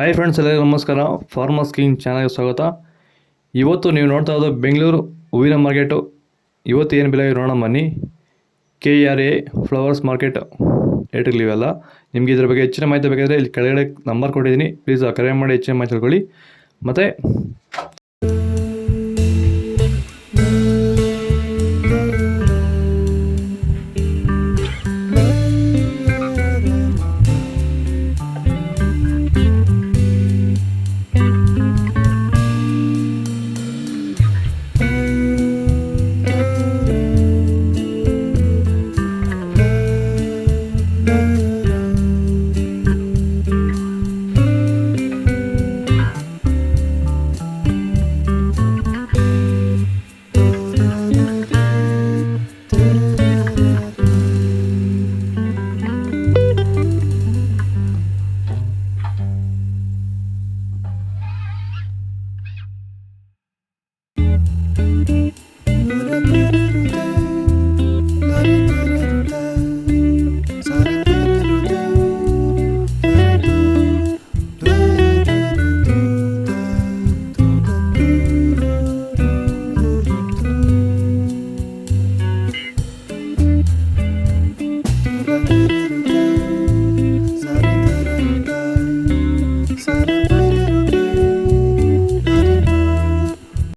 Hi friends, ಎಲ್ಲರಿಗೂ ನಮಸ್ಕಾರ. Farmers king ಚಾನಲ್ಗೆ ಸ್ವಾಗತ. ಇವತ್ತು ನೀವು ನೋಡ್ತಾ ಇರೋದು ಬೆಂಗಳೂರು ಹೂವಿನ ಮಾರ್ಕೆಟು. ಇವತ್ತು ಏನು ಬೆಲೆ ನೋಡೋಣ ಬನ್ನಿ. KRA ಫ್ಲವರ್ಸ್ ಮಾರ್ಕೆಟ್ ರೇಟ್ಗಳಿವೆಲ್ಲ. ನಿಮಗೆ ಇದ್ರ ಬಗ್ಗೆ ಹೆಚ್ಚಿನ ಮಾಹಿತಿ ಬೇಕಾದರೆ ಇಲ್ಲಿ ಕೆಳಗಡೆ ನಂಬರ್ ಕೊಟ್ಟಿದ್ದೀನಿ, ಪ್ಲೀಸ್ ಕರೆ ಮಾಡಿ ಹೆಚ್ಚಿನ ಮಾಹಿತಿ ತಿಳ್ಕೊಳ್ಳಿ. ಮತ್ತು